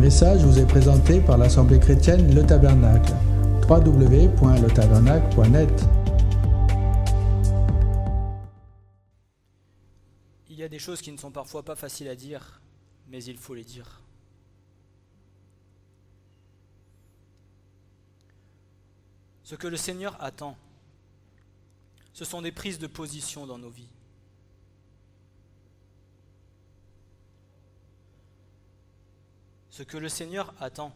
message vous est présenté par l'Assemblée chrétienne Le Tabernacle. www.letabernacle.net. Il y a des choses qui ne sont parfois pas faciles à dire, mais il faut les dire. Ce que le Seigneur attend, ce sont des prises de position dans nos vies. Ce que le Seigneur attend,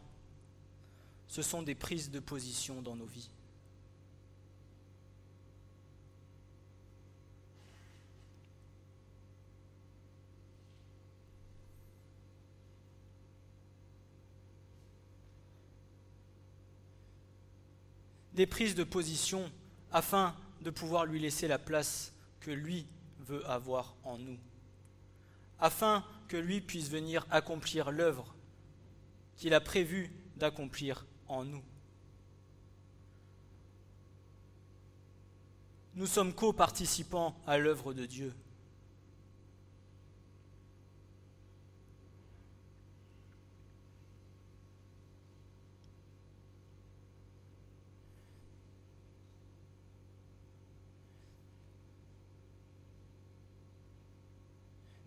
ce sont des prises de position dans nos vies. Des prises de position afin de pouvoir lui laisser la place que lui veut avoir en nous, afin que lui puisse venir accomplir l'œuvre qu'il a prévu d'accomplir en nous. Nous sommes co-participants à l'œuvre de Dieu.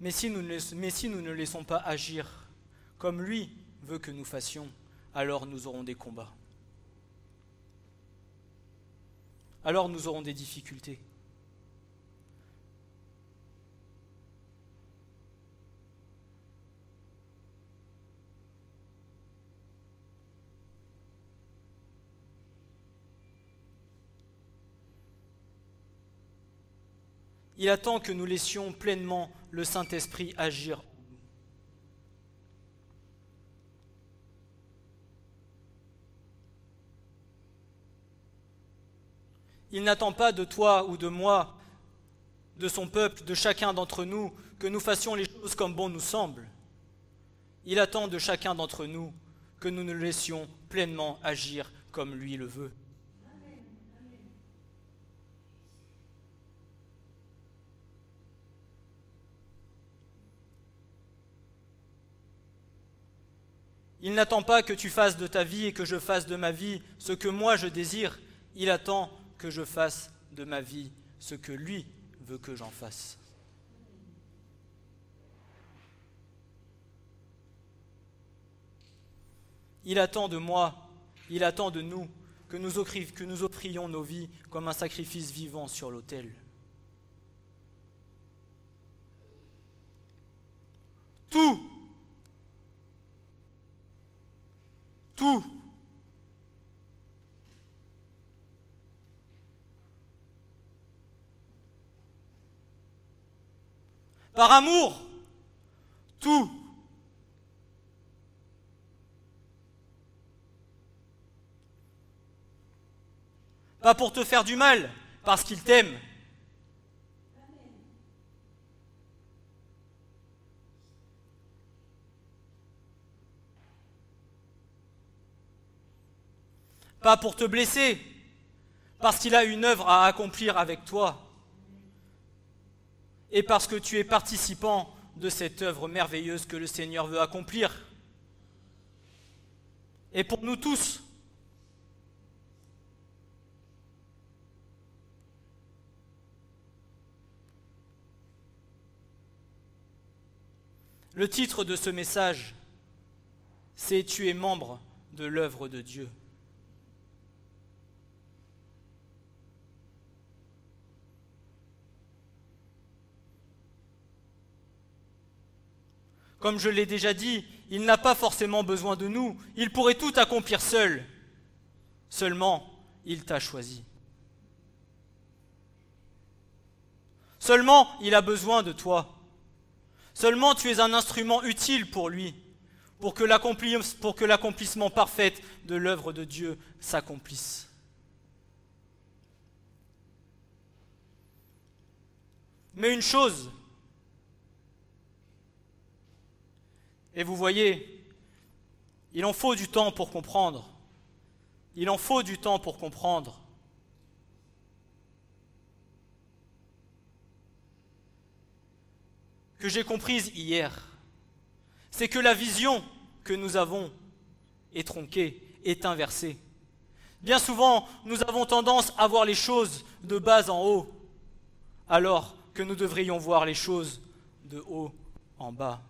Mais si nous ne laissons pas agir comme lui veut que nous fassions, alors nous aurons des combats. Alors nous aurons des difficultés. Il attend que nous laissions pleinement le Saint-Esprit agir. Il n'attend pas de toi ou de moi, de son peuple, de chacun d'entre nous, que nous fassions les choses comme bon nous semble. Il attend de chacun d'entre nous que nous nous laissions pleinement agir comme lui le veut. Il n'attend pas que tu fasses de ta vie et que je fasse de ma vie ce que moi je désire. Il attend que je fasse de ma vie ce que lui veut que j'en fasse. Il attend de moi, il attend de nous que nous offrions nos vies comme un sacrifice vivant sur l'autel. Tout, par amour, tout. Pas pour te faire du mal, parce qu'il t'aime. Pas pour te blesser, parce qu'il a une œuvre à accomplir avec toi. Et parce que tu es participant de cette œuvre merveilleuse que le Seigneur veut accomplir. Et pour nous tous. Le titre de ce message, c'est « Tu es membre de l'œuvre de Dieu ». Comme je l'ai déjà dit, il n'a pas forcément besoin de nous. Il pourrait tout accomplir seul. Seulement, il t'a choisi. Seulement, il a besoin de toi. Seulement, tu es un instrument utile pour lui, pour que l'accomplissement parfait de l'œuvre de Dieu s'accomplisse. Mais une chose, et vous voyez, il en faut du temps pour comprendre. Il en faut du temps pour comprendre. Que j'ai comprise hier, c'est que la vision que nous avons est tronqué, est inversé. Bien souvent, nous avons tendance à voir les choses de bas en haut, alors que nous devrions voir les choses de haut en bas.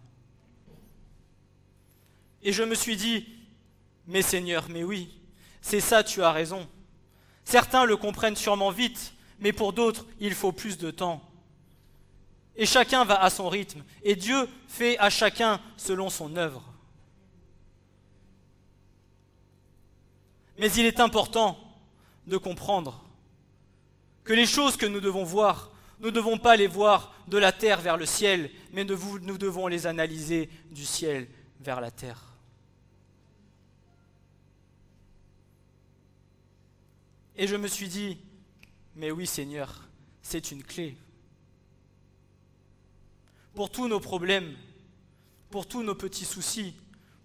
Et je me suis dit, mais Seigneur, mais oui, c'est ça, tu as raison. Certains le comprennent sûrement vite, mais pour d'autres, il faut plus de temps. Et chacun va à son rythme, et Dieu fait à chacun selon son œuvre. Mais il est important de comprendre que les choses que nous devons voir, nous ne devons pas les voir de la terre vers le ciel, mais nous devons les analyser du ciel vers la terre. Et je me suis dit, mais oui Seigneur, c'est une clé. Pour tous nos problèmes, pour tous nos petits soucis,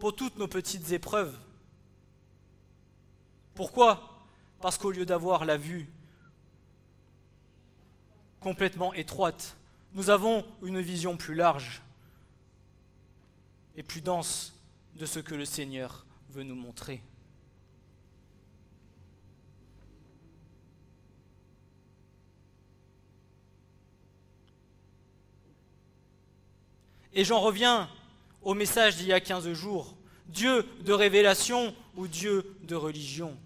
pour toutes nos petites épreuves. Pourquoi ? Parce qu'au lieu d'avoir la vue complètement étroite, nous avons une vision plus large et plus dense de ce que le Seigneur veut nous montrer. Et j'en reviens au message d'il y a 15 jours. Dieu de révélation ou Dieu de religion?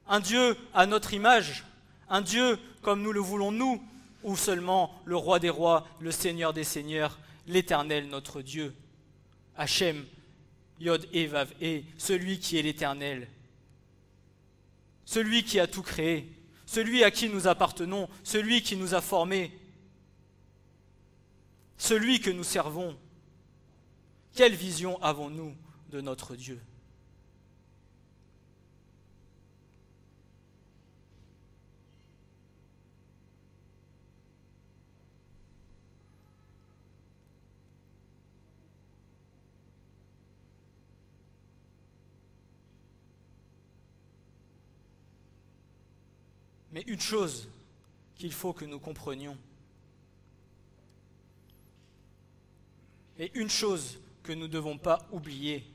Un Dieu à notre image, un Dieu comme nous le voulons nous, ou seulement le roi des rois, le Seigneur des seigneurs, l'Éternel notre Dieu, Hachem, Yod et Vav et, celui qui est l'Éternel, celui qui a tout créé, celui à qui nous appartenons, celui qui nous a formés, celui que nous servons. Quelle vision avons-nous de notre Dieu ? Mais une chose qu'il faut que nous comprenions, et une chose que nous ne devons pas oublier,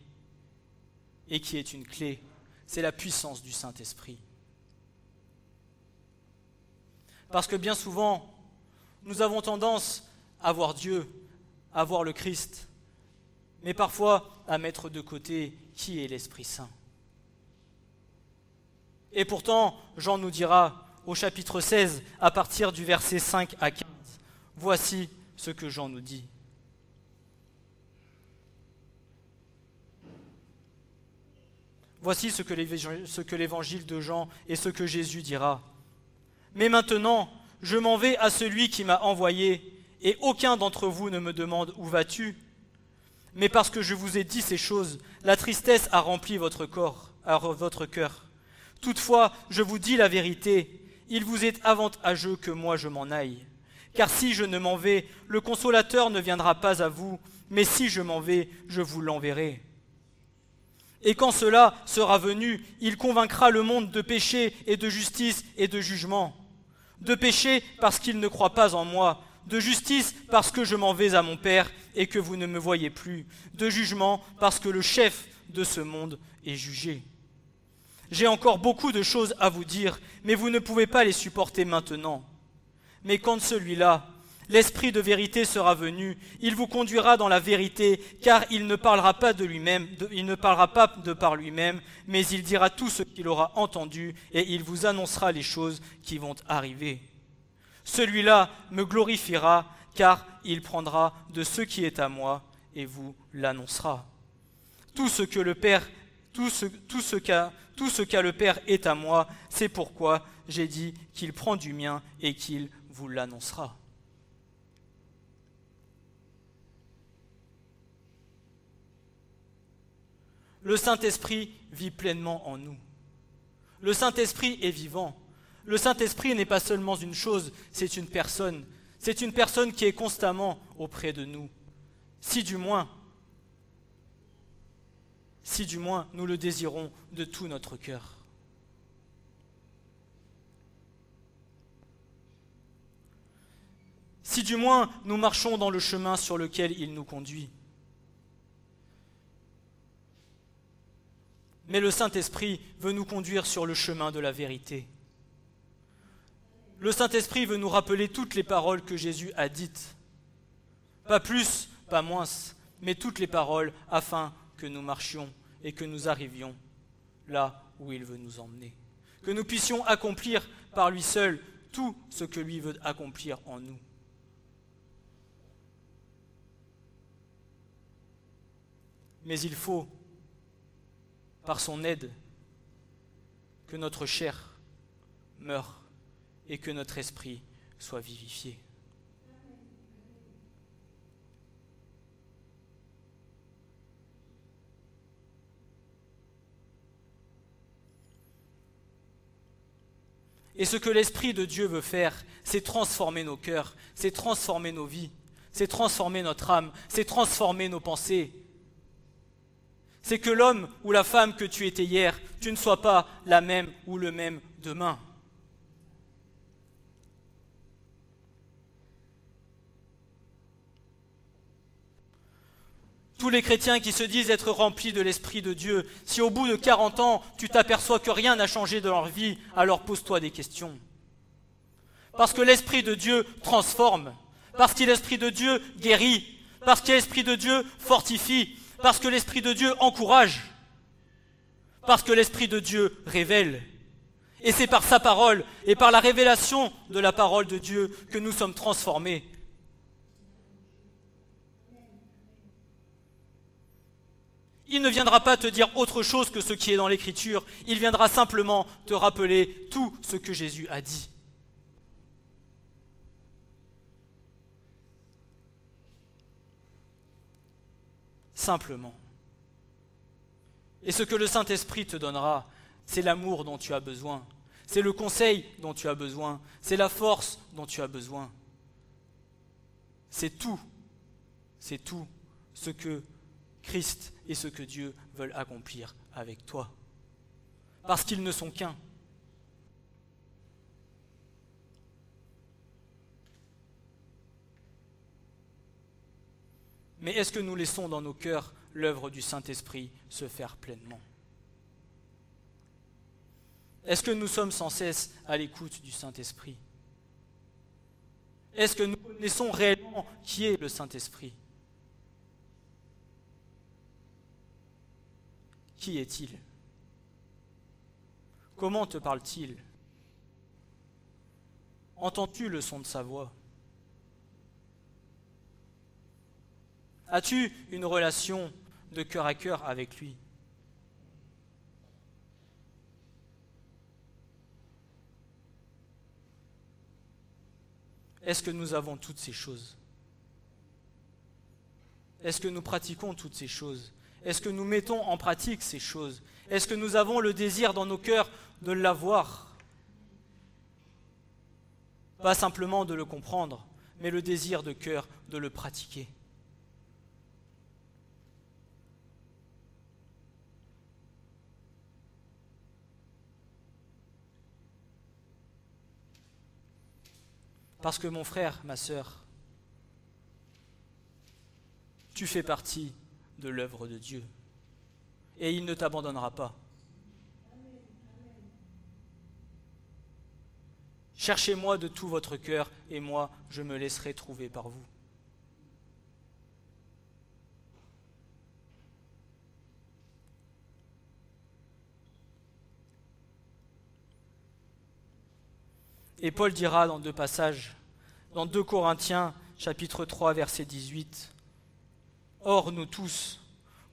et qui est une clé, c'est la puissance du Saint-Esprit. Parce que bien souvent, nous avons tendance à voir Dieu, à voir le Christ, mais parfois à mettre de côté qui est l'Esprit Saint. Et pourtant, Jean nous dira au chapitre 16, à partir du verset 5 à 15, voici ce que Jean nous dit. Voici ce que l'évangile de Jean et ce que Jésus dira. Mais maintenant, je m'en vais à celui qui m'a envoyé, et aucun d'entre vous ne me demande où vas-tu ? Mais parce que je vous ai dit ces choses, la tristesse a rempli votre cœur. Toutefois, je vous dis la vérité, il vous est avantageux que moi je m'en aille. Car si je ne m'en vais, le Consolateur ne viendra pas à vous, mais si je m'en vais, je vous l'enverrai. Et quand cela sera venu, il convaincra le monde de péché et de justice et de jugement. De péché parce qu'il ne croit pas en moi, de justice parce que je m'en vais à mon Père et que vous ne me voyez plus, de jugement parce que le chef de ce monde est jugé. J'ai encore beaucoup de choses à vous dire, mais vous ne pouvez pas les supporter maintenant. Mais quand celui-là, l'Esprit de vérité sera venu, il vous conduira dans la vérité, car il ne parlera pas de lui-même, il ne parlera pas de par lui-même, mais il dira tout ce qu'il aura entendu, et il vous annoncera les choses qui vont arriver. Celui-là me glorifiera, car il prendra de ce qui est à moi, et vous l'annoncera. Tout ce qu'a le Père est à moi, c'est pourquoi j'ai dit qu'il prend du mien et qu'il vous l'annoncera. Le Saint-Esprit vit pleinement en nous. Le Saint-Esprit est vivant. Le Saint-Esprit n'est pas seulement une chose, c'est une personne. C'est une personne qui est constamment auprès de nous. Si du moins nous le désirons de tout notre cœur. Si du moins nous marchons dans le chemin sur lequel il nous conduit. mais le Saint-Esprit veut nous conduire sur le chemin de la vérité. Le Saint-Esprit veut nous rappeler toutes les paroles que Jésus a dites. Pas plus, pas moins, mais toutes les paroles afin que nous marchions et que nous arrivions là où il veut nous emmener. Que nous puissions accomplir par lui seul tout ce que lui veut accomplir en nous. Mais il faut, par son aide, que notre chair meure et que notre esprit soit vivifié. Et ce que l'Esprit de Dieu veut faire, c'est transformer nos cœurs, c'est transformer nos vies, c'est transformer notre âme, c'est transformer nos pensées. C'est que l'homme ou la femme que tu étais hier, tu ne sois pas la même ou le même demain. Tous les chrétiens qui se disent être remplis de l'Esprit de Dieu, si au bout de 40 ans, tu t'aperçois que rien n'a changé dans leur vie, alors pose-toi des questions. Parce que l'Esprit de Dieu transforme, parce que l'Esprit de Dieu guérit, parce que l'Esprit de Dieu fortifie, parce que l'Esprit de Dieu encourage, parce que l'Esprit de Dieu révèle. Et c'est par sa parole et par la révélation de la parole de Dieu que nous sommes transformés. Il ne viendra pas te dire autre chose que ce qui est dans l'Écriture. Il viendra simplement te rappeler tout ce que Jésus a dit. Simplement. Et ce que le Saint-Esprit te donnera, c'est l'amour dont tu as besoin. C'est le conseil dont tu as besoin. C'est la force dont tu as besoin. C'est tout ce que Christ et ce que Dieu veulent accomplir avec toi. Parce qu'ils ne sont qu'un. Mais est-ce que nous laissons dans nos cœurs l'œuvre du Saint-Esprit se faire pleinement? Est-ce que nous sommes sans cesse à l'écoute du Saint-Esprit? Est-ce que nous connaissons réellement qui est le Saint-Esprit? Qui est-il? Comment te parle-t-il? Entends-tu le son de sa voix? As-tu une relation de cœur à cœur avec lui? Est-ce que nous avons toutes ces choses? Est-ce que nous pratiquons toutes ces choses? Est-ce que nous mettons en pratique ces choses? Est-ce que nous avons le désir dans nos cœurs de l'avoir? Pas simplement de le comprendre, mais le désir de cœur de le pratiquer. Parce que mon frère, ma sœur, tu fais partie de l'œuvre de Dieu. Et il ne t'abandonnera pas. Cherchez-moi de tout votre cœur, et moi, je me laisserai trouver par vous. Et Paul dira dans 2 passages, dans 2 Corinthiens, chapitre 3, verset 18, « Or, nous tous,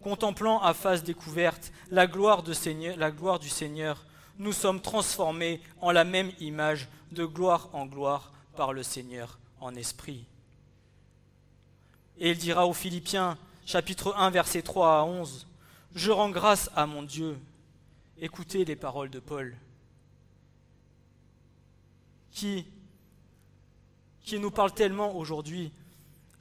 contemplant à face découverte la gloire du Seigneur, nous sommes transformés en la même image de gloire en gloire par le Seigneur en esprit. » Et il dira aux Philippiens, chapitre 1, verset 3 à 11, « Je rends grâce à mon Dieu. » Écoutez les paroles de Paul. Qui nous parle tellement aujourd'hui.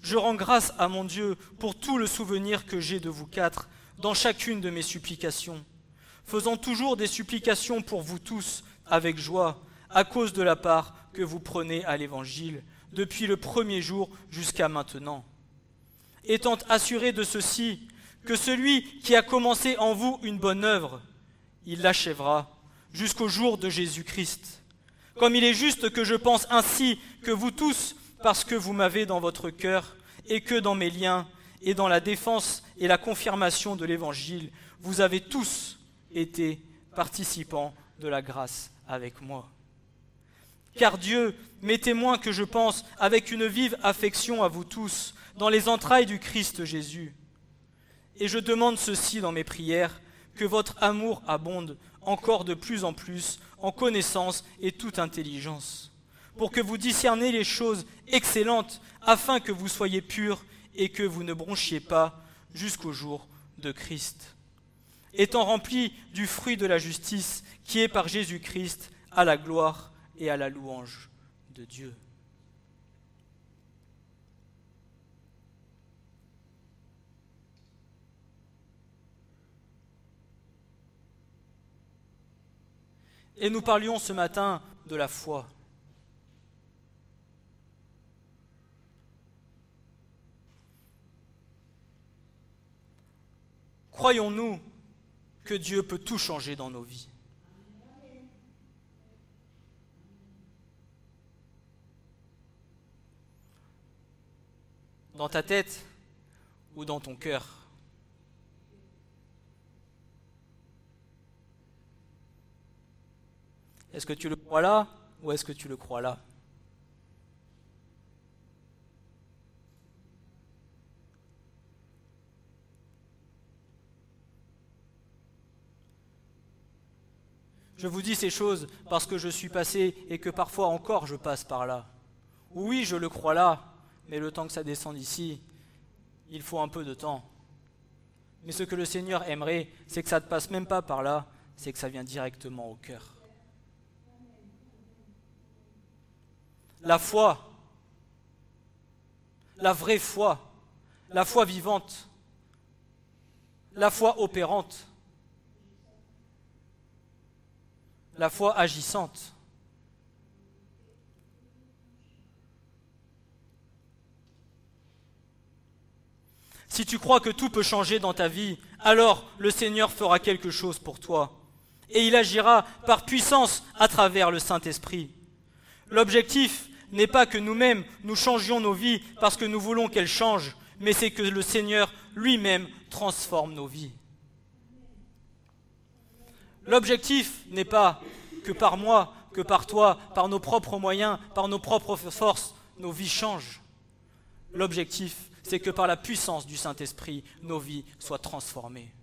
Je rends grâce à mon Dieu pour tout le souvenir que j'ai de vous quatre dans chacune de mes supplications, faisant toujours des supplications pour vous tous avec joie, à cause de la part que vous prenez à l'Évangile, depuis le premier jour jusqu'à maintenant. Étant assuré de ceci, que celui qui a commencé en vous une bonne œuvre il l'achèvera jusqu'au jour de Jésus-Christ. Comme il est juste que je pense ainsi que vous tous, parce que vous m'avez dans votre cœur, et que dans mes liens, et dans la défense et la confirmation de l'Évangile, vous avez tous été participants de la grâce avec moi. Car Dieu m'est témoin que je pense avec une vive affection à vous tous, dans les entrailles du Christ Jésus. Et je demande ceci dans mes prières, que votre amour abonde encore de plus en plus en connaissance et toute intelligence, pour que vous discerniez les choses excellentes, afin que vous soyez purs et que vous ne bronchiez pas jusqu'au jour de Christ, étant remplis du fruit de la justice qui est par Jésus-Christ à la gloire et à la louange de Dieu. Et nous parlions ce matin de la foi. Croyons-nous que Dieu peut tout changer dans nos vies? Dans ta tête ou dans ton cœur? Est-ce que tu le crois là ou est-ce que tu le crois là? Je vous dis ces choses parce que je suis passé et que parfois encore je passe par là. Oui, je le crois là, mais le temps que ça descende ici, il faut un peu de temps. Mais ce que le Seigneur aimerait, c'est que ça ne passe même pas par là, c'est que ça vient directement au cœur. La foi, la vraie foi, la foi vivante, la foi opérante, la foi agissante. Si tu crois que tout peut changer dans ta vie, alors le Seigneur fera quelque chose pour toi. Et il agira par puissance à travers le Saint-Esprit. L'objectif n'est pas que nous-mêmes nous changions nos vies parce que nous voulons qu'elles changent, mais c'est que le Seigneur lui-même transforme nos vies. L'objectif n'est pas que par moi, que par toi, par nos propres moyens, par nos propres forces, nos vies changent. L'objectif, c'est que par la puissance du Saint-Esprit, nos vies soient transformées.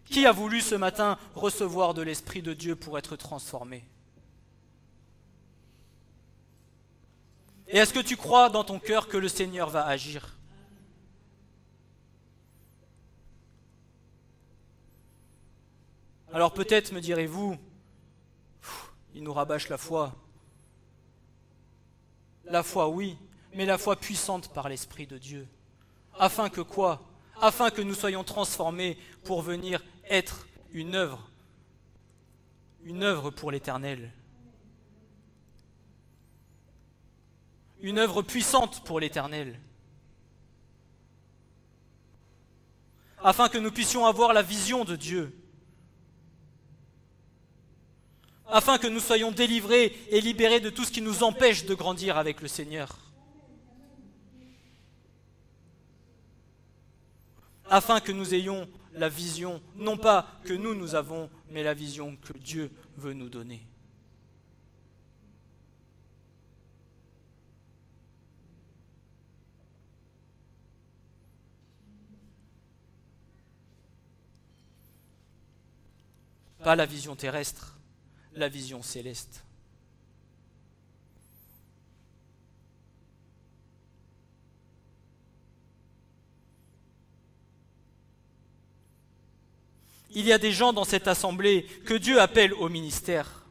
Qui a voulu ce matin recevoir de l'Esprit de Dieu pour être transformé? Et est-ce que tu crois dans ton cœur que le Seigneur va agir? Alors peut-être me direz-vous, il nous rabâche la foi. La foi, oui, mais la foi puissante par l'Esprit de Dieu. Afin que quoi? Afin que nous soyons transformés pour venir être une œuvre pour l'Éternel. Une œuvre puissante pour l'Éternel. Afin que nous puissions avoir la vision de Dieu. Afin que nous soyons délivrés et libérés de tout ce qui nous empêche de grandir avec le Seigneur. Afin que nous ayons la vision, non pas que nous avons, mais la vision que Dieu veut nous donner. Pas la vision terrestre, la vision céleste. Il y a des gens dans cette assemblée que Dieu appelle au ministère.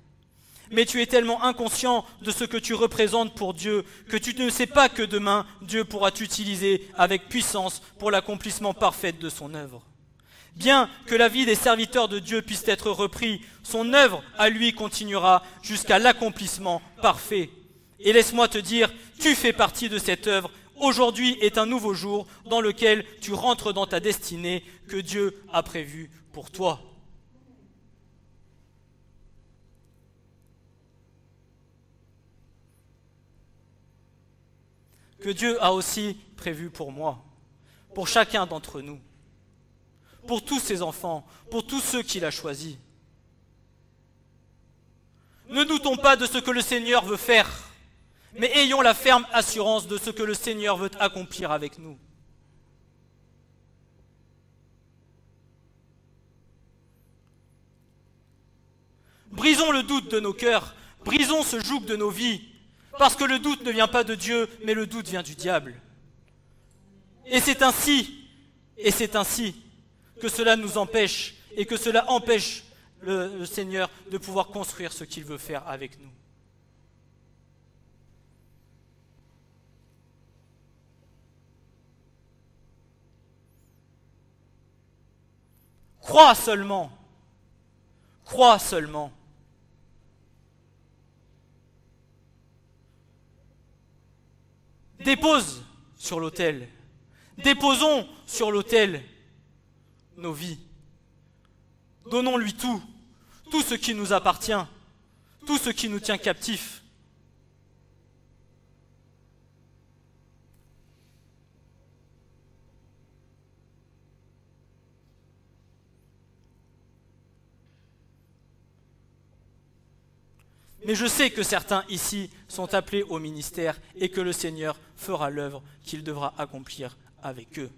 Mais tu es tellement inconscient de ce que tu représentes pour Dieu que tu ne sais pas que demain, Dieu pourra t'utiliser avec puissance pour l'accomplissement parfait de son œuvre. Bien que la vie des serviteurs de Dieu puisse être reprise, son œuvre à lui continuera jusqu'à l'accomplissement parfait. Et laisse-moi te dire, tu fais partie de cette œuvre Aujourd'hui est un nouveau jour dans lequel tu rentres dans ta destinée que Dieu a prévue pour toi. Que Dieu a aussi prévu pour moi, pour chacun d'entre nous, pour tous ses enfants, pour tous ceux qu'il a choisis. Ne doutons pas de ce que le Seigneur veut faire, mais ayons la ferme assurance de ce que le Seigneur veut accomplir avec nous. Brisons le doute de nos cœurs, brisons ce joug de nos vies, parce que le doute ne vient pas de Dieu, mais le doute vient du diable. Et c'est ainsi que cela nous empêche, et que cela empêche le Seigneur de pouvoir construire ce qu'il veut faire avec nous. Crois seulement. Crois seulement. Dépose sur l'autel. Déposons sur l'autel nos vies. Donnons-lui tout, tout ce qui nous appartient, tout ce qui nous tient captifs. Mais je sais que certains ici sont appelés au ministère et que le Seigneur fera l'œuvre qu'il devra accomplir avec eux.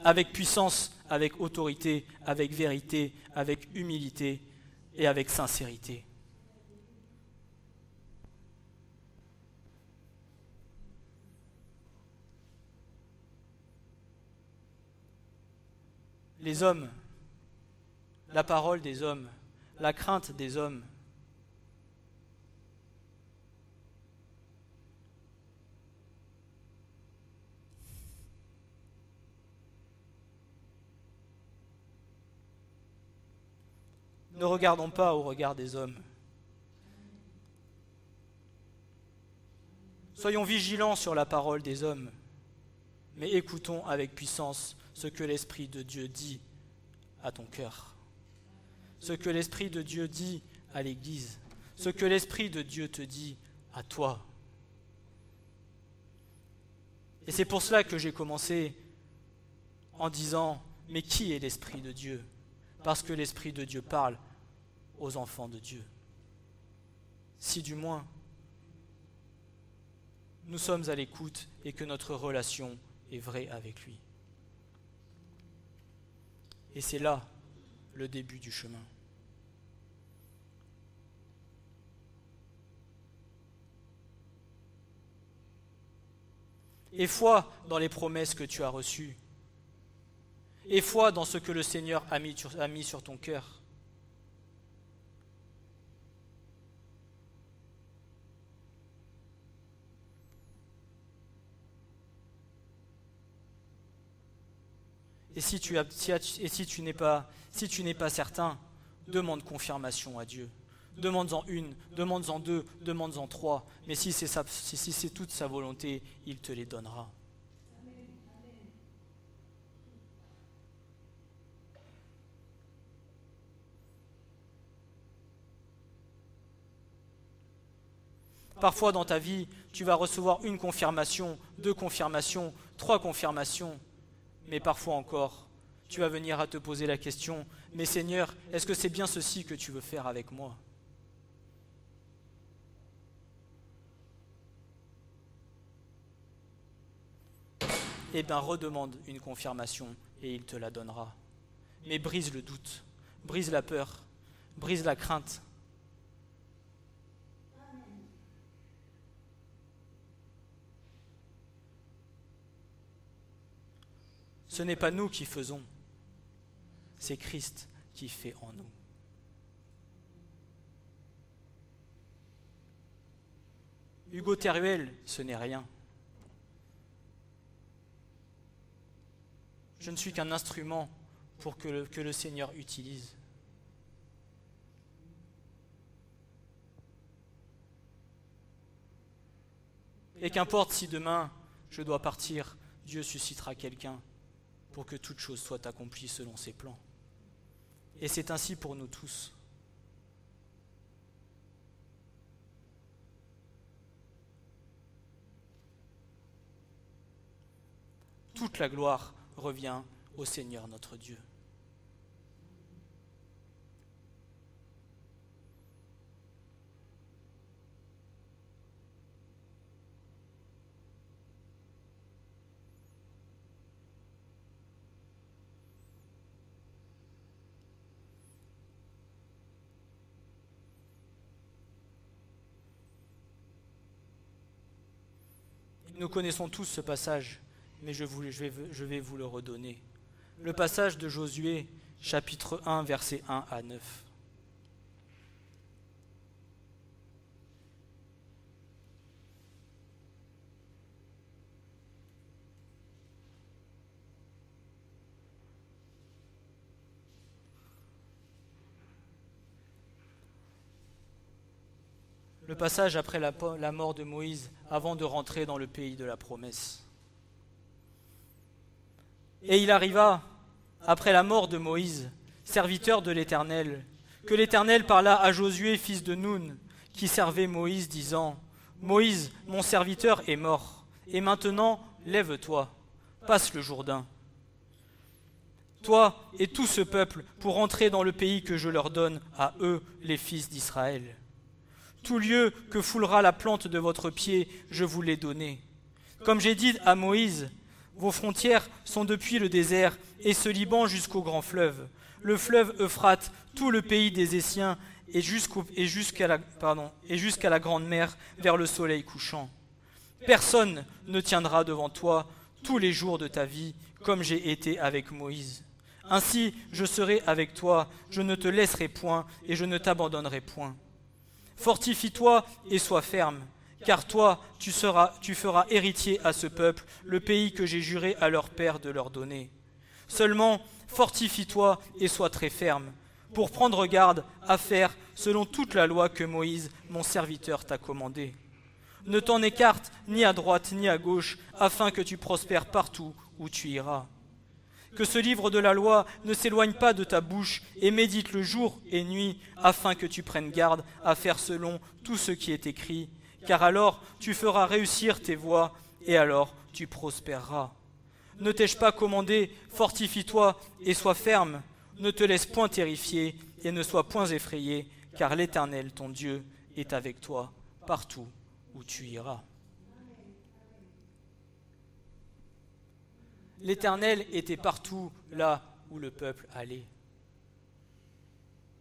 Avec puissance, avec autorité, avec vérité, avec humilité et avec sincérité. Les hommes, la parole des hommes, la crainte des hommes, ne regardons pas au regard des hommes. Soyons vigilants sur la parole des hommes, mais écoutons avec puissance ce que l'Esprit de Dieu dit à ton cœur, ce que l'Esprit de Dieu dit à l'Église, ce que l'Esprit de Dieu te dit à toi. Et c'est pour cela que j'ai commencé en disant, mais qui est l'Esprit de Dieu? Parce que l'Esprit de Dieu parle aux enfants de Dieu. Si du moins nous sommes à l'écoute et que notre relation est vraie avec lui. Et c'est là le début du chemin. Et foi dans les promesses que tu as reçues. Et foi dans ce que le Seigneur a mis sur ton cœur. Et si tu n'es pas certain, demande confirmation à Dieu. Demande-en une, demande-en deux, demande-en trois. Mais si c'est toute sa volonté, il te les donnera. Parfois dans ta vie, tu vas recevoir une confirmation, deux confirmations, trois confirmations. Mais parfois encore, tu vas venir à te poser la question, mais Seigneur, est-ce que c'est bien ceci que tu veux faire avec moi? Eh bien, redemande une confirmation et il te la donnera. Mais brise le doute, brise la peur, brise la crainte. Ce n'est pas nous qui faisons, c'est Christ qui fait en nous. Hugo Teruel, ce n'est rien. Je ne suis qu'un instrument pour que le Seigneur utilise. Et qu'importe si demain je dois partir, Dieu suscitera quelqu'un pour que toute chose soit accomplie selon ses plans. Et c'est ainsi pour nous tous. Toute la gloire revient au Seigneur notre Dieu. Nous connaissons tous ce passage, mais je vais vous le redonner. Le passage de Josué, chapitre 1, versets 1 à 9. Le passage après la mort de Moïse, avant de rentrer dans le pays de la promesse. Et il arriva, après la mort de Moïse, serviteur de l'Éternel, que l'Éternel parla à Josué, fils de Nun, qui servait Moïse, disant, « Moïse, mon serviteur, est mort, et maintenant, lève-toi, passe le Jourdain. Toi et tout ce peuple, pour entrer dans le pays que je leur donne à eux, les fils d'Israël. Tout lieu que foulera la plante de votre pied, je vous l'ai donné. Comme j'ai dit à Moïse, vos frontières sont depuis le désert et ce Liban jusqu'au grand fleuve, le fleuve Euphrate, tout le pays des Essiens et jusqu'à la grande mer vers le soleil couchant. Personne ne tiendra devant toi tous les jours de ta vie, comme j'ai été avec Moïse. Ainsi je serai avec toi, je ne te laisserai point et je ne t'abandonnerai point. Fortifie-toi et sois ferme, car toi, tu feras héritier à ce peuple le pays que j'ai juré à leur père de leur donner. Seulement, fortifie-toi et sois très ferme, pour prendre garde à faire selon toute la loi que Moïse, mon serviteur, t'a commandée. Ne t'en écarte ni à droite ni à gauche, afin que tu prospères partout où tu iras. Que ce livre de la loi ne s'éloigne pas de ta bouche et médite le jour et nuit, afin que tu prennes garde à faire selon tout ce qui est écrit, car alors tu feras réussir tes voies et alors tu prospéreras. Ne t'ai-je pas commandé, fortifie-toi et sois ferme, ne te laisse point terrifier et ne sois point effrayé, car l'Éternel, ton Dieu, est avec toi partout où tu iras. L'Éternel était partout là où le peuple allait.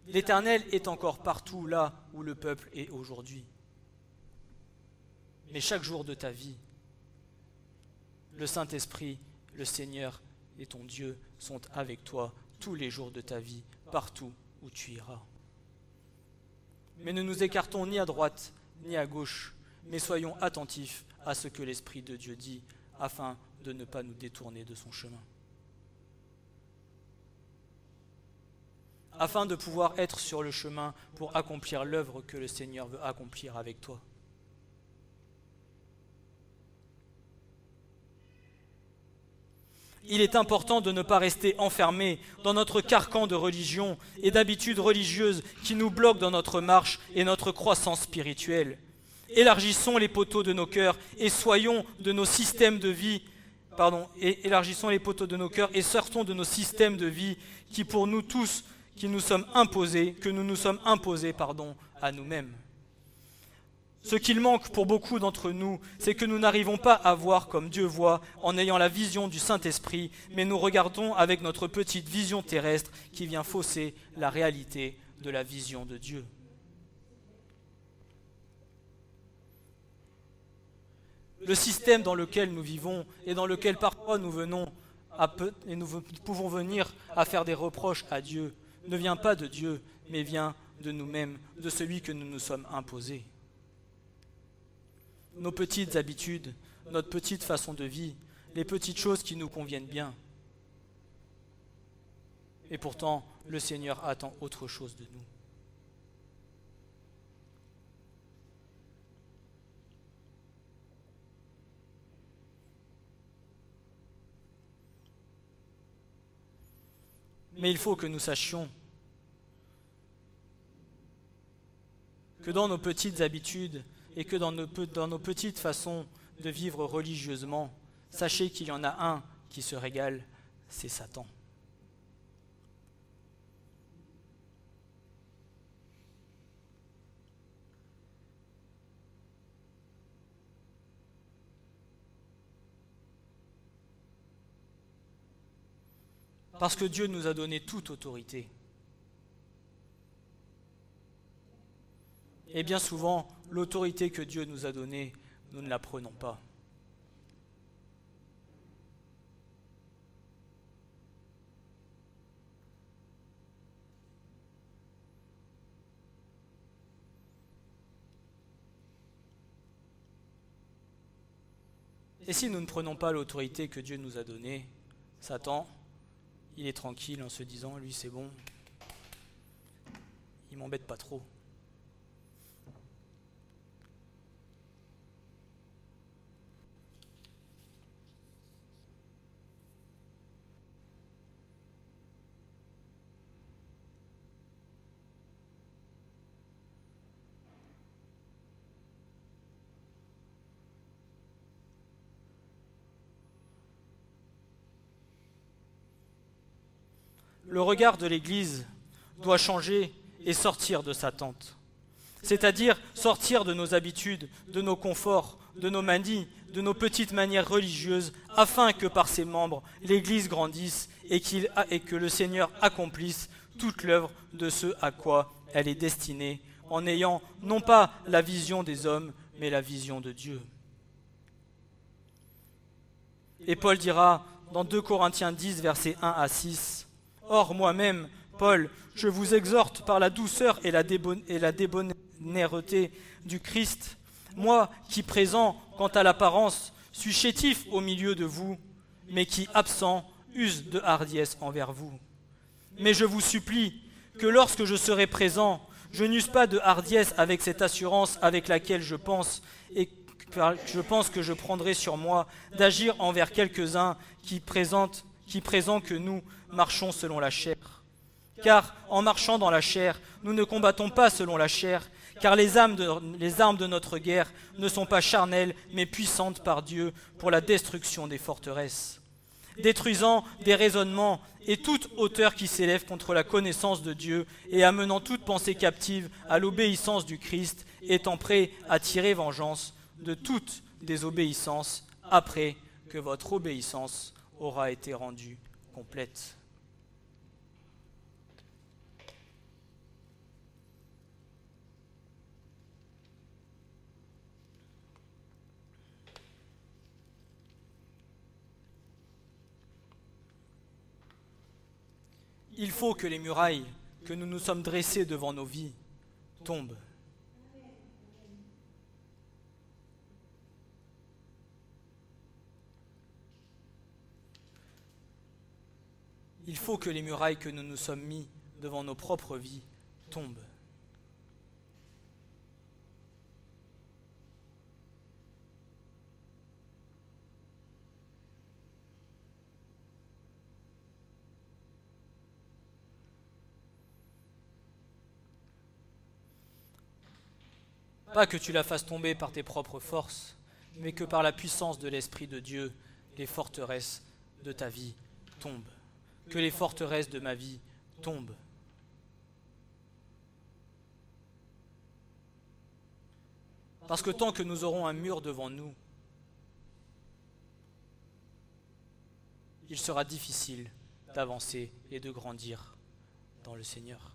L'Éternel est encore partout là où le peuple est aujourd'hui. Mais chaque jour de ta vie, le Saint-Esprit, le Seigneur et ton Dieu sont avec toi tous les jours de ta vie, partout où tu iras. Mais ne nous écartons ni à droite ni à gauche, mais soyons attentifs à ce que l'Esprit de Dieu dit, afin de ne pas nous détourner de son chemin. Afin de pouvoir être sur le chemin pour accomplir l'œuvre que le Seigneur veut accomplir avec toi. Il est important de ne pas rester enfermé dans notre carcan de religion et d'habitudes religieuses qui nous bloquent dans notre marche et notre croissance spirituelle. Élargissons les poteaux de nos cœurs et soyons de nos systèmes de vie, élargissons les poteaux de nos cœurs et sortons de nos systèmes de vie qui pour nous tous, que nous nous sommes imposés à nous-mêmes. Ce qu'il manque pour beaucoup d'entre nous, c'est que nous n'arrivons pas à voir comme Dieu voit en ayant la vision du Saint-Esprit, mais nous regardons avec notre petite vision terrestre qui vient fausser la réalité de la vision de Dieu. Le système dans lequel nous vivons et dans lequel parfois nous pouvons venir à faire des reproches à Dieu ne vient pas de Dieu, mais vient de nous-mêmes, de celui que nous nous sommes imposés. Nos petites habitudes, notre petite façon de vie, les petites choses qui nous conviennent bien. Et pourtant, le Seigneur attend autre chose de nous. Mais il faut que nous sachions que dans nos petites habitudes et que dans nos petites façons de vivre religieusement, sachez qu'il y en a un qui se régale, c'est Satan. Parce que Dieu nous a donné toute autorité. Et bien souvent, l'autorité que Dieu nous a donnée, nous ne la prenons pas. Et si nous ne prenons pas l'autorité que Dieu nous a donnée, Satan, il est tranquille en se disant, lui c'est bon, il m'embête pas trop. Le regard de l'Église doit changer et sortir de sa tente. C'est-à-dire sortir de nos habitudes, de nos conforts, de nos manies, de nos petites manières religieuses, afin que par ses membres, l'Église grandisse et que le Seigneur accomplisse toute l'œuvre de ce à quoi elle est destinée, en ayant non pas la vision des hommes, mais la vision de Dieu. Et Paul dira dans 2 Corinthiens 10, versets 1 à 6, « Or moi-même, Paul, je vous exhorte par la douceur et la débonnairete du Christ, moi qui présent, quant à l'apparence, suis chétif au milieu de vous, mais qui, absent, use de hardiesse envers vous. Mais je vous supplie que lorsque je serai présent, je n'use pas de hardiesse avec cette assurance avec laquelle je pense que je prendrai sur moi d'agir envers quelques-uns qui présentent que nous marchons selon la chair. Car en marchant dans la chair, nous ne combattons pas selon la chair, car les armes de notre guerre ne sont pas charnelles, mais puissantes par Dieu pour la destruction des forteresses, détruisant des raisonnements et toute hauteur qui s'élève contre la connaissance de Dieu, et amenant toute pensée captive à l'obéissance du Christ, étant prêt à tirer vengeance de toute désobéissance après que votre obéissance aura été rendue complète. Il faut que les murailles que nous nous sommes dressées devant nos vies tombent. Il faut que les murailles que nous nous sommes mis devant nos propres vies tombent. Pas que tu la fasses tomber par tes propres forces, mais que par la puissance de l'Esprit de Dieu, les forteresses de ta vie tombent. Que les forteresses de ma vie tombent. Parce que tant que nous aurons un mur devant nous, il sera difficile d'avancer et de grandir dans le Seigneur.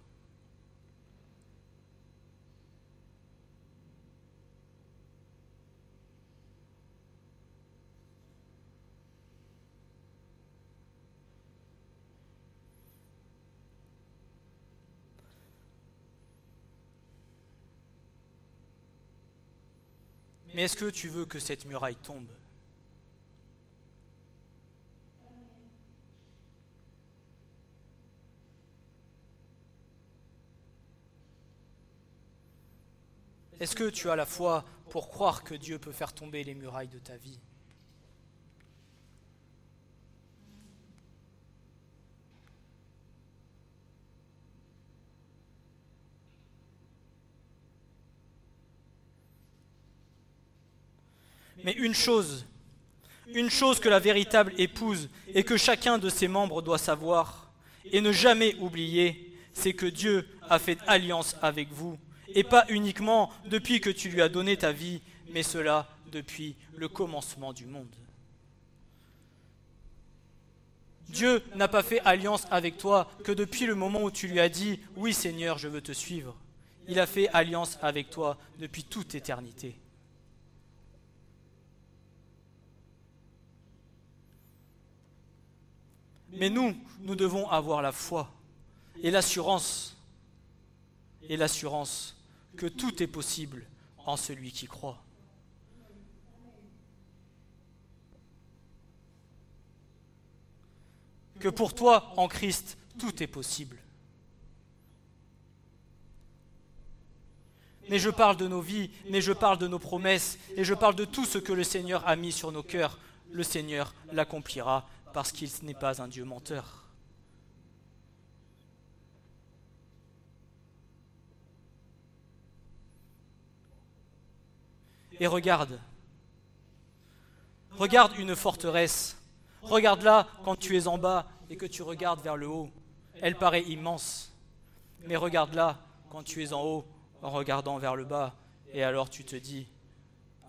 Mais est-ce que tu veux que cette muraille tombe ? Est-ce que tu as la foi pour croire que Dieu peut faire tomber les murailles de ta vie ? Mais une chose que la véritable épouse et que chacun de ses membres doit savoir et ne jamais oublier, c'est que Dieu a fait alliance avec vous, et pas uniquement depuis que tu lui as donné ta vie, mais cela depuis le commencement du monde. Dieu n'a pas fait alliance avec toi que depuis le moment où tu lui as dit « Oui Seigneur, je veux te suivre ». Il a fait alliance avec toi depuis toute éternité. Mais nous devons avoir la foi et l'assurance que tout est possible en celui qui croit. Que pour toi, en Christ, tout est possible. Mais je parle de nos vies, mais je parle de nos promesses, et je parle de tout ce que le Seigneur a mis sur nos cœurs. Le Seigneur l'accomplira parce qu'il n'est pas un Dieu menteur. Et regarde une forteresse. Regarde-la quand tu es en bas et que tu regardes vers le haut. Elle paraît immense. Mais regarde-la quand tu es en haut en regardant vers le bas. Et alors tu te dis,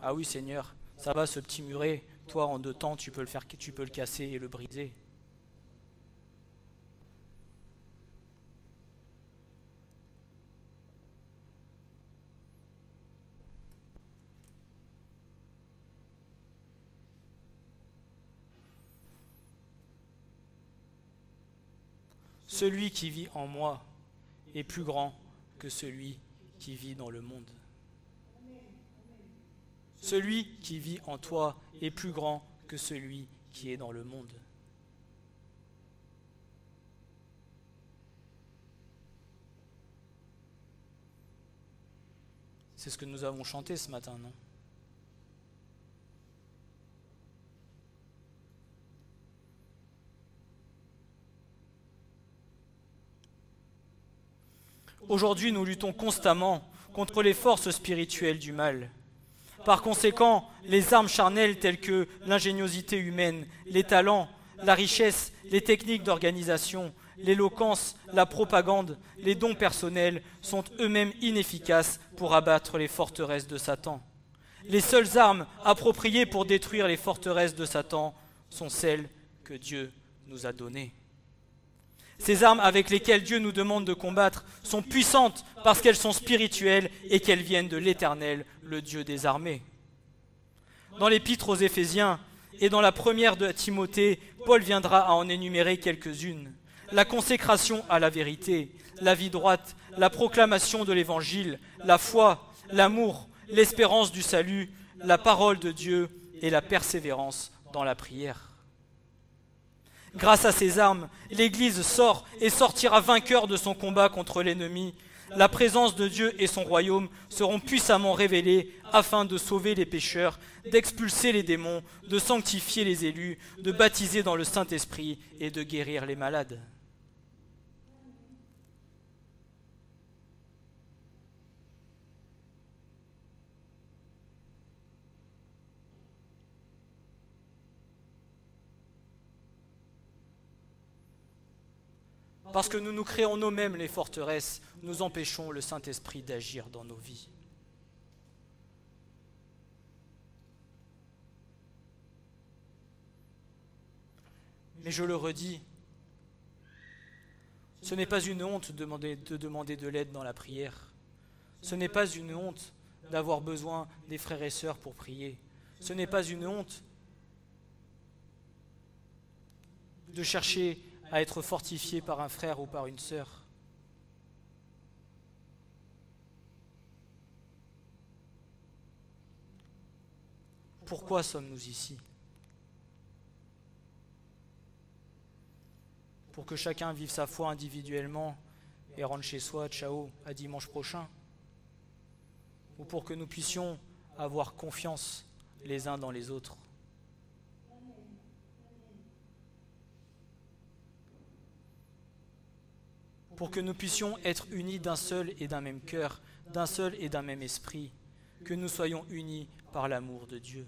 ah oui Seigneur, ça va ce petit muret, toi en 2 temps tu peux le casser et le briser. Celui qui vit en moi est plus grand que celui qui vit dans le monde. Celui qui vit en toi est plus grand que celui qui est dans le monde. C'est ce que nous avons chanté ce matin, non ? Aujourd'hui, nous luttons constamment contre les forces spirituelles du mal. Par conséquent, les armes charnelles telles que l'ingéniosité humaine, les talents, la richesse, les techniques d'organisation, l'éloquence, la propagande, les dons personnels sont eux-mêmes inefficaces pour abattre les forteresses de Satan. Les seules armes appropriées pour détruire les forteresses de Satan sont celles que Dieu nous a données. Ces armes avec lesquelles Dieu nous demande de combattre sont puissantes parce qu'elles sont spirituelles et qu'elles viennent de l'Éternel, le Dieu des armées. Dans l'Épître aux Éphésiens et dans la première de Timothée, Paul viendra à en énumérer quelques-unes. La consécration à la vérité, la vie droite, la proclamation de l'Évangile, la foi, l'amour, l'espérance du salut, la parole de Dieu et la persévérance dans la prière. Grâce à ces armes, l'Église sort et sortira vainqueur de son combat contre l'ennemi. La présence de Dieu et son royaume seront puissamment révélés afin de sauver les pécheurs, d'expulser les démons, de sanctifier les élus, de baptiser dans le Saint-Esprit et de guérir les malades. Parce que nous nous créons nous-mêmes les forteresses, nous empêchons le Saint-Esprit d'agir dans nos vies. Mais je le redis, ce n'est pas une honte de demander de l'aide dans la prière. Ce n'est pas une honte d'avoir besoin des frères et sœurs pour prier. Ce n'est pas une honte de chercher à être fortifié par un frère ou par une sœur. Pourquoi sommes-nous ici ? Pour que chacun vive sa foi individuellement et rentre chez soi, ciao, à dimanche prochain ? Ou pour que nous puissions avoir confiance les uns dans les autres ? Pour que nous puissions être unis d'un seul et d'un même cœur, d'un seul et d'un même esprit, que nous soyons unis par l'amour de Dieu.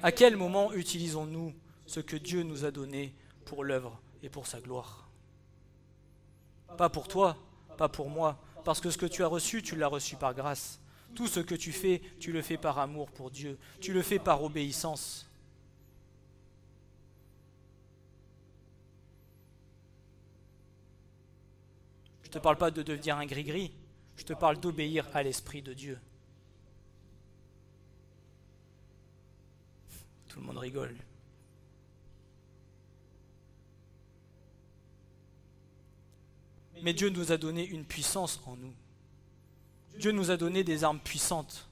À quel moment utilisons-nous ce que Dieu nous a donné pour l'œuvre et pour sa gloire? Pas pour toi, pas pour moi, parce que ce que tu as reçu, tu l'as reçu par grâce. Tout ce que tu fais, tu le fais par amour pour Dieu, tu le fais par obéissance. Je ne te parle pas de devenir un gris-gris, je te parle d'obéir à l'Esprit de Dieu. Tout le monde rigole. Mais Dieu nous a donné une puissance en nous. Dieu nous a donné des armes puissantes,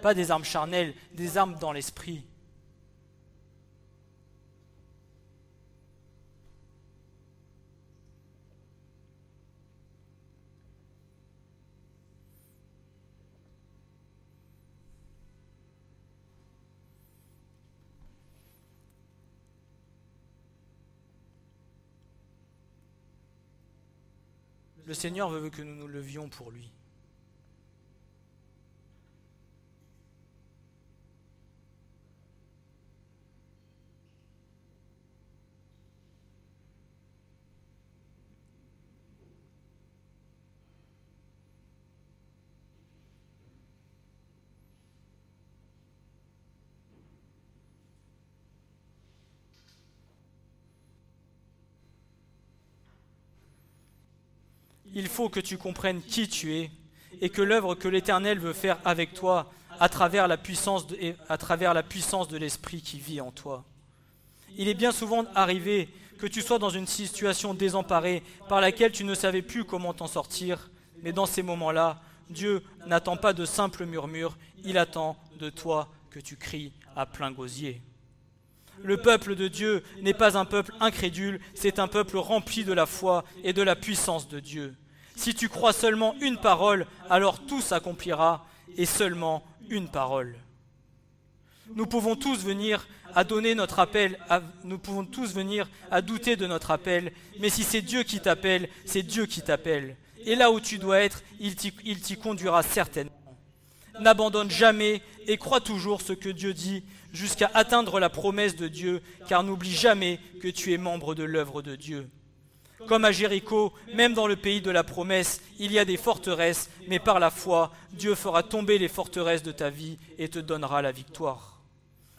pas des armes charnelles, des armes dans l'esprit. Le Seigneur veut que nous nous levions pour lui. Il faut que tu comprennes qui tu es et que l'œuvre que l'Éternel veut faire avec toi à travers la puissance de l'Esprit qui vit en toi. Il est bien souvent arrivé que tu sois dans une situation désemparée par laquelle tu ne savais plus comment t'en sortir, mais dans ces moments-là, Dieu n'attend pas de simples murmures, il attend de toi que tu cries à plein gosier. Le peuple de Dieu n'est pas un peuple incrédule, c'est un peuple rempli de la foi et de la puissance de Dieu. Si tu crois seulement une parole, alors tout s'accomplira, et seulement une parole. Nous pouvons tous venir à donner notre appel, nous pouvons tous venir à douter de notre appel, mais si c'est Dieu qui t'appelle, c'est Dieu qui t'appelle. Et là où tu dois être, il t'y conduira certainement. N'abandonne jamais et crois toujours ce que Dieu dit jusqu'à atteindre la promesse de Dieu, car n'oublie jamais que tu es membre de l'œuvre de Dieu. Comme à Jéricho, même dans le pays de la promesse, il y a des forteresses, mais par la foi, Dieu fera tomber les forteresses de ta vie et te donnera la victoire.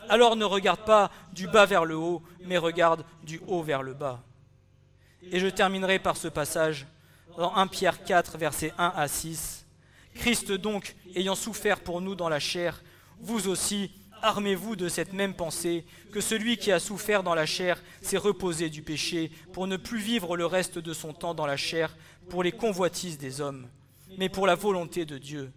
Alors ne regarde pas du bas vers le haut, mais regarde du haut vers le bas. Et je terminerai par ce passage, dans 1 Pierre 4, versets 1 à 6. Christ donc, ayant souffert pour nous dans la chair, vous aussi, armez-vous de cette même pensée, que celui qui a souffert dans la chair s'est reposé du péché, pour ne plus vivre le reste de son temps dans la chair, pour les convoitises des hommes, mais pour la volonté de Dieu.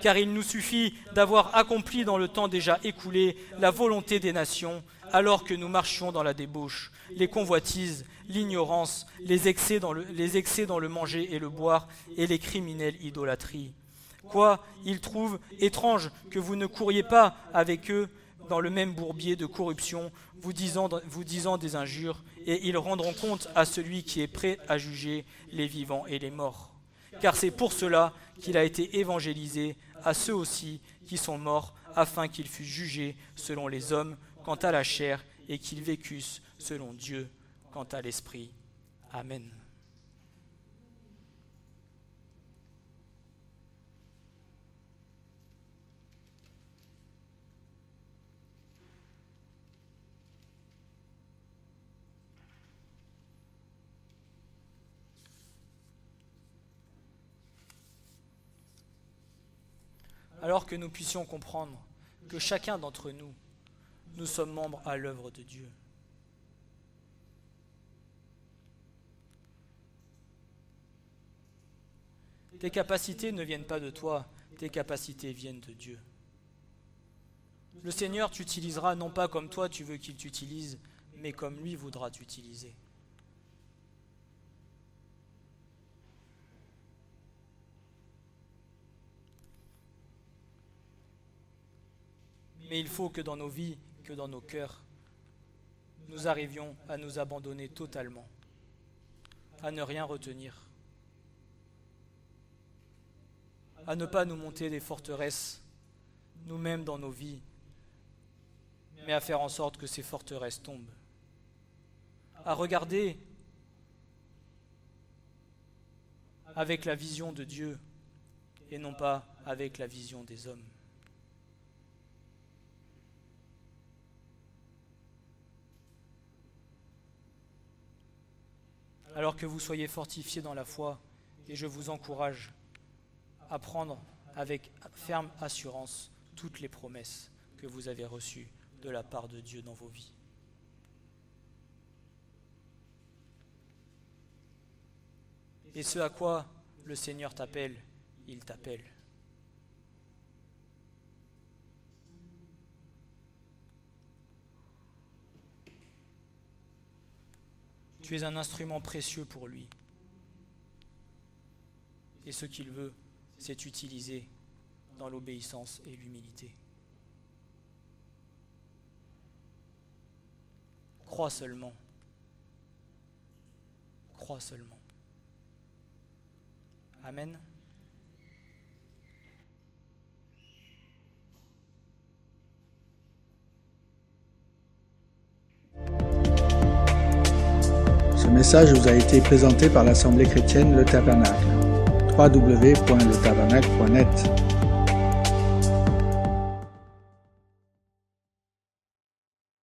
Car il nous suffit d'avoir accompli dans le temps déjà écoulé la volonté des nations, alors que nous marchions dans la débauche, les convoitises, l'ignorance, les excès dans le manger et le boire, et les criminelles idolâtries. Quoi, ils trouvent étrange que vous ne couriez pas avec eux dans le même bourbier de corruption, vous disant des injures, et ils rendront compte à celui qui est prêt à juger les vivants et les morts. Car c'est pour cela qu'il a été évangélisé à ceux aussi qui sont morts, afin qu'ils fussent jugés selon les hommes quant à la chair, et qu'ils vécussent selon Dieu quant à l'esprit. Amen. Alors que nous puissions comprendre que chacun d'entre nous, nous sommes membres à l'œuvre de Dieu. Tes capacités ne viennent pas de toi, tes capacités viennent de Dieu. Le Seigneur t'utilisera non pas comme toi tu veux qu'il t'utilise, mais comme lui voudra t'utiliser. Mais il faut que dans nos vies, que dans nos cœurs, nous arrivions à nous abandonner totalement, à ne rien retenir, à ne pas nous monter des forteresses, nous-mêmes dans nos vies, mais à faire en sorte que ces forteresses tombent. À regarder avec la vision de Dieu et non pas avec la vision des hommes. Alors que vous soyez fortifiés dans la foi, et je vous encourage à prendre avec ferme assurance toutes les promesses que vous avez reçues de la part de Dieu dans vos vies. Et ce à quoi le Seigneur t'appelle, il t'appelle. Tu es un instrument précieux pour lui. Et ce qu'il veut, c'est utiliser dans l'obéissance et l'humilité. Crois seulement. Crois seulement. Amen. Ce message vous a été présenté par l'Assemblée chrétienne Le Tabernacle. www.letabernacle.net